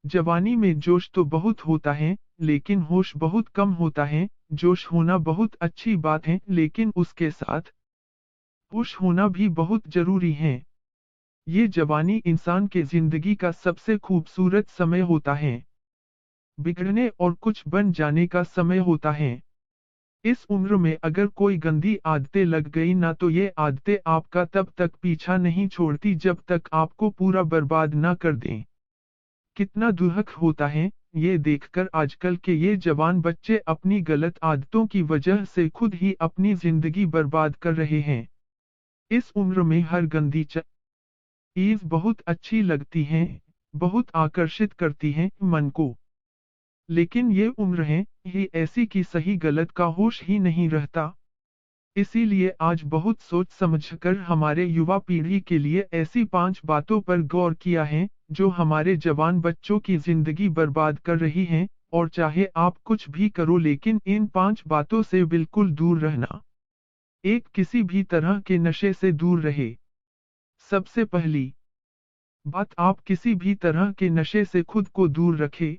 जवानी में जोश तो बहुत होता है, लेकिन होश बहुत कम होता है। जोश होना बहुत अच्छी बात है, लेकिन उसके साथ होश होना भी बहुत जरूरी है। ये जवानी इंसान के जिंदगी का सबसे खूबसूरत समय होता है। बिगड़ने और कुछ बन जाने का समय होता है। इस उम्र में अगर कोई गंदी आदतें लग गई ना तो ये आदतें आपका तब तक पीछा नहीं छोड़ती जब तक आपको पूरा बर्बाद ना कर दें। कितना दुखद होता है ये देखकर आजकल के ये जवान बच्चे अपनी गलत आदतों की वजह से खुद ही अपनी जिंदगी बर्बाद कर रहे हैं। इस उम्र में हर गंदी चीज बहुत अच्छी लगती है, बहुत आकर्षित करती है मन को। लेकिन ये उम्र है ही ऐसी कि सही गलत का होश ही नहीं रहता। इसीलिए आज बहुत सोच समझकर हमारे युवा पीढ़ी के लिए ऐसी 5 बातों पर गौर किया है, जो हमारे जवान बच्चों की जिंदगी बर्बाद कर रही हैं। और चाहे आप कुछ भी करो लेकिन इन 5 बातों से बिल्कुल दूर रहना। एक, किसी भी तरह के नशे से दूर रहे। सबसे पहली बात, आप किसी भी तरह के नशे से खुद को दूर रखें।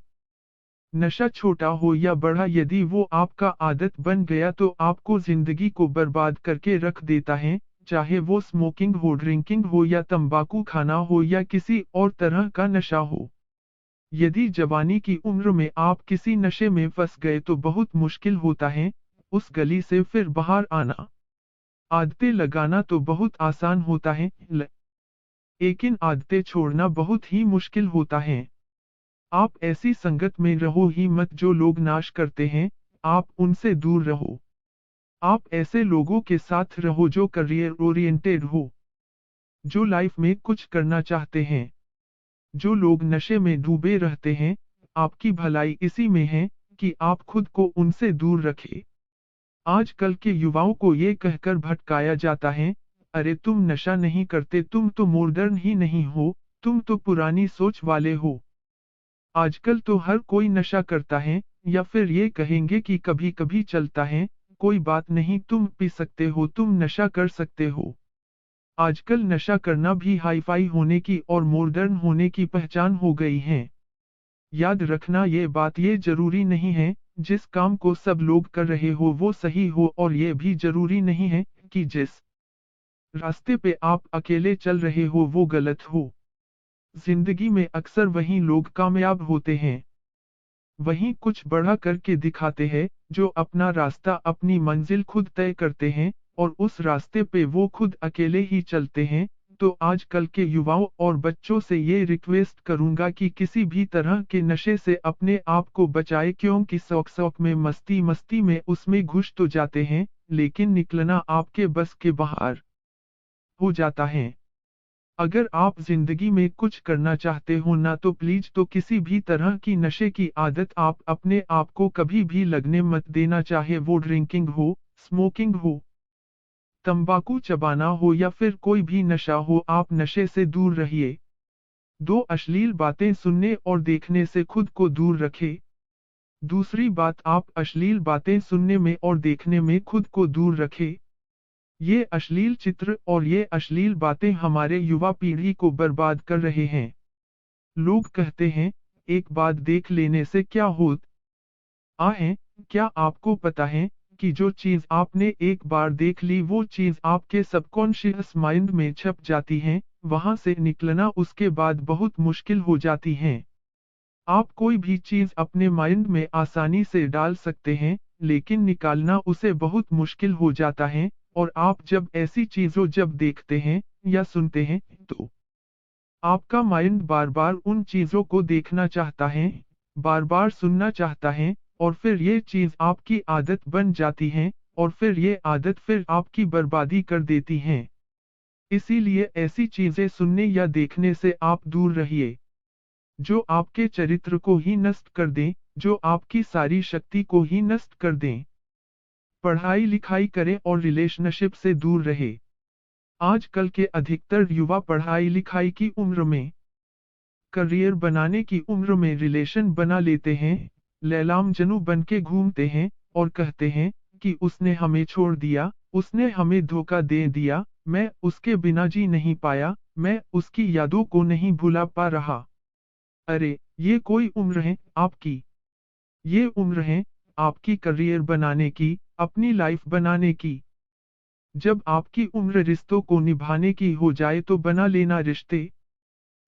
नशा छोटा हो या बड़ा, यदि वो आपका आदत बन गया तो आपको जिंदगी को बर्बाद करके रख देता है। चाहे वो स्मोकिंग हो, ड्रिंकिंग हो या तंबाकू खाना हो या किसी और तरह का नशा हो। यदि जवानी की उम्र में आप किसी नशे में फंस गए तो बहुत मुश्किल होता है उस गली से फिर बाहर आना। आदतें लगाना तो बहुत आसान होता है, लेकिन आदतें छोड़ना बहुत ही मुश्किल होता है। आप ऐसी संगत में रहो ही मत जो लोग नाश करते हैं, आप उनसे दूर रहो। आप ऐसे लोगों के साथ रहो जो करियर ओरिएंटेड हो, जो लाइफ में कुछ करना चाहते हैं। जो लोग नशे में डूबे रहते हैं, आपकी भलाई इसी में है कि आप खुद को उनसे दूर रखें। आजकल के युवाओं को ये कहकर भटकाया जाता है, अरे तुम नशा नहीं करते, तुम तो मॉडर्न ही नहीं हो, तुम तो पुरानी सोच वाले हो। आजकल तो हर कोई नशा करता है, या फिर ये कहेंगे कि कभी कभी चलता है, कोई बात नहीं, तुम पी सकते हो, तुम नशा कर सकते हो। आजकल नशा करना भी हाईफाई होने की और मॉडर्न होने की पहचान हो गई है। याद रखना ये बात, ये जरूरी नहीं है जिस काम को सब लोग कर रहे हो वो सही हो, और ये भी जरूरी नहीं है कि जिस रास्ते पे आप अकेले चल रहे हो वो गलत हो। जिंदगी में अक्सर वही लोग कामयाब होते हैं, वही कुछ बड़ा करके दिखाते हैं, जो अपना रास्ता अपनी मंजिल खुद तय करते हैं, और उस रास्ते पे वो खुद अकेले ही चलते हैं। तो आजकल के युवाओं और बच्चों से ये रिक्वेस्ट करूंगा कि किसी भी तरह के नशे से अपने आप को बचाए, क्योंकि शौक शौक में मस्ती मस्ती में उसमें घुस तो जाते हैं, लेकिन निकलना आपके बस के बाहर हो जाता है। अगर आप जिंदगी में कुछ करना चाहते हो ना तो प्लीज तो किसी भी तरह की नशे की आदत आप अपने आप को कभी भी लगने मत देना, चाहे वो ड्रिंकिंग हो, स्मोकिंग हो, तंबाकू चबाना हो या फिर कोई भी नशा हो, आप नशे से दूर रहिए। दो, अश्लील बातें सुनने और देखने से खुद को दूर रखें। दूसरी बात, आप अश्लील बातें सुनने में और देखने में खुद को दूर रखें। ये अश्लील चित्र और ये अश्लील बातें हमारे युवा पीढ़ी को बर्बाद कर रहे हैं। लोग कहते हैं, एक बात देख लेने से क्या होता है। क्या आपको पता है कि जो चीज आपने एक बार देख ली वो चीज आपके सबकॉन्शियस माइंड में छप जाती है, वहां से निकलना उसके बाद बहुत मुश्किल हो जाती है। आप कोई भी चीज अपने माइंड में आसानी से डाल सकते हैं, लेकिन निकालना उसे बहुत मुश्किल हो जाता है। और आप जब ऐसी चीजों जब देखते हैं या सुनते हैं तो आपका माइंड बार बार उन चीजों को देखना चाहता है, बार बार सुनना चाहता है, और फिर ये चीज आपकी आदत बन जाती है, और फिर ये आदत फिर आपकी बर्बादी कर देती है। इसीलिए ऐसी चीजें सुनने या देखने से आप दूर रहिए, जो आपके चरित्र को ही नष्ट कर दें, जो आपकी सारी शक्ति को ही नष्ट कर दें। पढ़ाई लिखाई करें और रिलेशनशिप से दूर रहे। आजकल के अधिकतर युवा पढ़ाई लिखाई की उम्र में, करियर बनाने की उम्र में रिलेशन बना लेते हैं, लैला मजनू बन के घूमते हैं, और कहते हैं कि उसने हमें छोड़ दिया, उसने हमें धोखा दे दिया, मैं उसके बिना जी नहीं पाया, मैं उसकी यादों को नहीं भुला पा रहा। अरे, ये कोई उम्र है आपकी? ये उम्र है आपकी करियर बनाने की, अपनी लाइफ बनाने की। जब आपकी उम्र रिश्तों को निभाने की हो जाए तो बना लेना रिश्ते।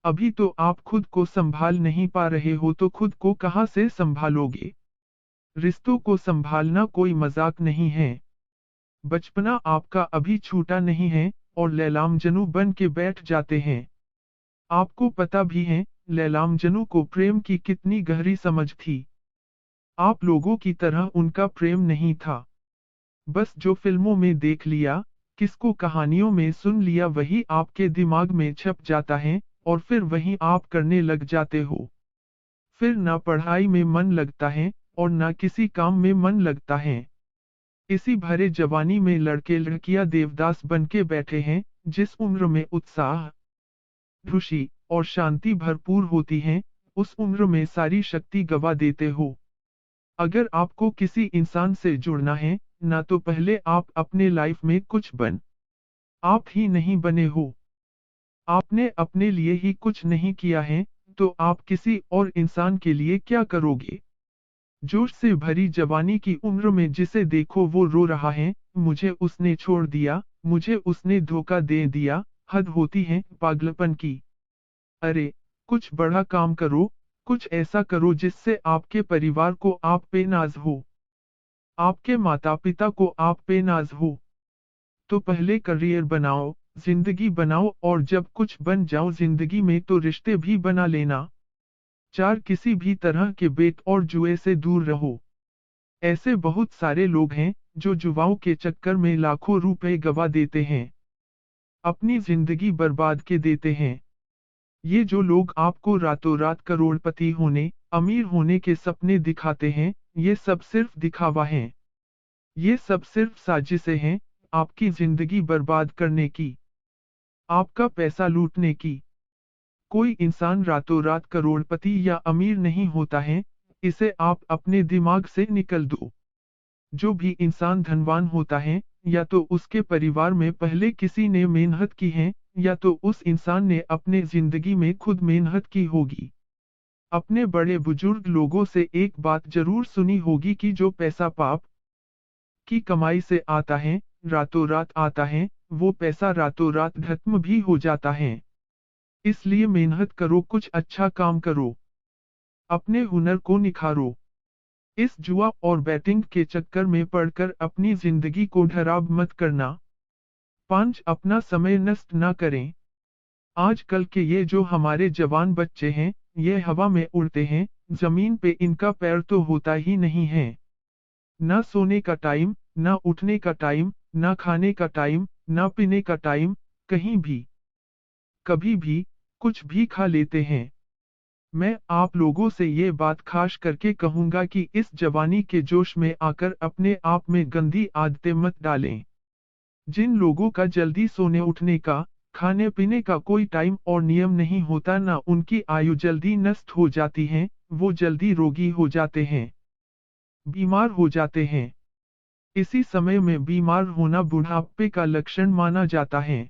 अभी तो आप खुद को संभाल नहीं पा रहे हो तो खुद को कहां से संभालोगे? रिश्तों को संभालना कोई मजाक नहीं है। बचपना आपका अभी छूटा नहीं है और लैलाम जनू बन के बैठ जाते हैं। आपको पता भी है, लैलाम जनू को प्रेम की कितनी गहरी समझ थी। आप लोगों की तरह उनका प्रेम नहीं था। बस जो फिल्मों में देख लिया, किसको कहानियों में सुन लिया वही आपके दिमाग में छप जाता है और फिर वही आप करने लग जाते हो। फिर ना पढ़ाई में मन लगता है और ना किसी काम में मन लगता है। इसी भरे जवानी में लड़के लड़कियां देवदास बन के बैठे हैं, जिस उम्र में उत्साह, खुशी और शांति भरपूर होती है, उस उम्र में सारी शक्ति गवा देते हो। अगर आपको किसी इंसान से जुड़ना है, ना तो पहले आप अपने लाइफ में कुछ बन। आप ही नहीं बने हो। आपने अपने लिए ही कुछ नहीं किया है, तो आप किसी और इंसान के लिए क्या करोगे? जोश से भरी जवानी की उम्र में जिसे देखो वो रो रहा है, मुझे उसने छोड़ दिया, मुझे उसने धोखा दे दिया, हद होती है पागलपन की। अरे, कुछ बड़ा काम करो, कुछ ऐसा करो जिससे आपके परिवार को आप पे नाज हो, आपके माता पिता को आप पे नाज हो। तो पहले करियर बनाओ, जिंदगी बनाओ और जब कुछ बन जाओ जिंदगी में तो रिश्ते भी बना लेना। चार किसी भी तरह के बेट और जुए से दूर रहो। ऐसे बहुत सारे लोग हैं जो जुआओं के चक्कर में लाखों रुपए गवा देते हैं, अपनी जिंदगी बर्बाद के देते हैं। ये जो लोग आपको रातों रात करोड़पति होने, अमीर होने के सपने दिखाते हैं, ये सब सिर्फ दिखावा है। ये सब सिर्फ साजिशें हैं, आपकी जिंदगी बर्बाद करने की, आपका पैसा लूटने की। कोई इंसान रातों रात करोड़पति या अमीर नहीं होता है, इसे आप अपने दिमाग से निकल दो। जो भी इंसान धनवान होता है, या तो उसके परिवार में पहले किसी ने मेहनत की है, या तो उस इंसान ने अपने जिंदगी में खुद मेहनत की होगी। अपने बड़े बुजुर्ग लोगों से एक बात जरूर सुनी होगी कि जो पैसा पाप की कमाई से आता है, रातों रात आता है, वो पैसा रातों रात खत्म भी हो जाता है। इसलिए मेहनत करो, कुछ अच्छा काम करो, अपने हुनर को निखारो। इस जुआ और बैटिंग के चक्कर में पड़कर अपनी जिंदगी को खराब मत करना। 5 अपना समय नष्ट ना करें। आजकल के ये जो हमारे जवान बच्चे हैं, ये हवा में उड़ते हैं, जमीन पे इनका पैर तो होता ही नहीं है। ना सोने का टाइम, ना उठने का टाइम, ना खाने का टाइम, ना पीने का टाइम, कहीं भी कभी भी कुछ भी खा लेते हैं। मैं आप लोगों से ये बात खास करके कहूंगा कि इस जवानी के जोश में आकर अपने आप में गंदी आदतें मत डालें। जिन लोगों का जल्दी सोने उठने का, खाने पीने का कोई टाइम और नियम नहीं होता, ना उनकी आयु जल्दी नष्ट हो जाती है, वो जल्दी रोगी हो जाते हैं, बीमार हो जाते हैं। इसी समय में बीमार होना बुढ़ापे का लक्षण माना जाता है।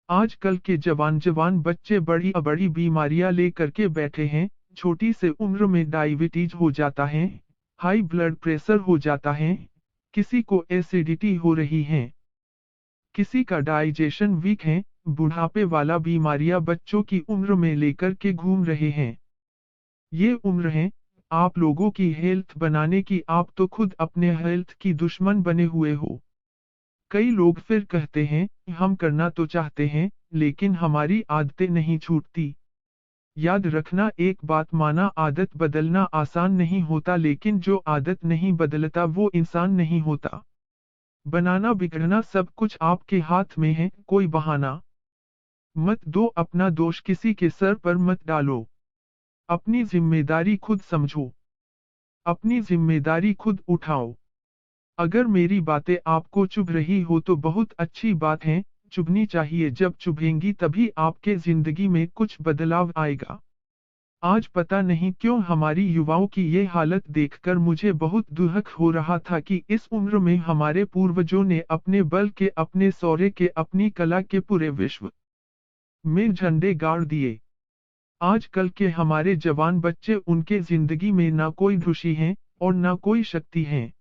आजकल के जवान जवान बच्चे बड़ी बड़ी बीमारियां लेकर के बैठे हैं, छोटी से उम्र में डायबिटीज हो जाता है, हाई ब्लड प्रेशर हो जाता है, किसी को एसिडिटी हो रही है, किसी का डाइजेशन वीक है। बुढ़ापे वाला बीमारियां बच्चों की उम्र में लेकर के घूम रहे हैं। ये उम्र है आप लोगों की हेल्थ बनाने की, आप तो खुद अपने हेल्थ की दुश्मन बने हुए हो। कई लोग फिर कहते हैं, हम करना तो चाहते हैं, लेकिन हमारी आदतें नहीं छूटती। याद रखना एक बात, माना आदत बदलना आसान नहीं होता, लेकिन जो आदत नहीं बदलता वो इंसान नहीं होता। बनाना बिगड़ना सब कुछ आपके हाथ में है, कोई बहाना मत दो, अपना दोष किसी के सर पर मत डालो। अपनी जिम्मेदारी खुद समझो, अपनी जिम्मेदारी खुद उठाओ। अगर मेरी बातें आपको चुभ रही हो तो बहुत अच्छी बात है, चुभनी चाहिए। जब चुभेंगी तभी आपके जिंदगी में कुछ बदलाव आएगा। आज पता नहीं क्यों हमारी युवाओं की ये हालत देखकर मुझे बहुत दुख हो रहा था कि इस उम्र में हमारे पूर्वजों ने अपने बल के, अपने शौर्य के, अपनी कला के पूरे विश्व में झंडे गाड़ दिए। आजकल के हमारे जवान बच्चे उनके जिंदगी में ना कोई खुशी है और ना कोई शक्ति है।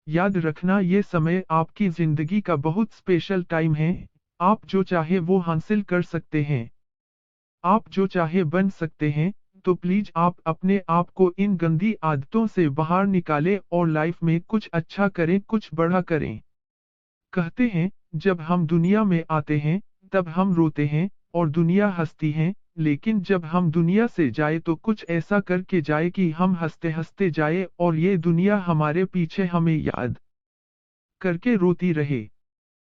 याद रखना ये समय आपकी जिंदगी का बहुत स्पेशल टाइम है। आप जो चाहे वो हासिल कर सकते हैं। आप जो चाहे बन सकते हैं। तो प्लीज आप अपने आप को इन गंदी आदतों से बाहर निकालें और लाइफ में कुछ अच्छा करें, कुछ बड़ा करें। कहते हैं, जब हम दुनिया में आते हैं तब हम रोते हैं और दुनिया हंसती है, लेकिन जब हम दुनिया से जाए तो कुछ ऐसा करके जाए कि हम हंसते हंसते जाए और ये दुनिया हमारे पीछे हमें याद करके रोती रहे।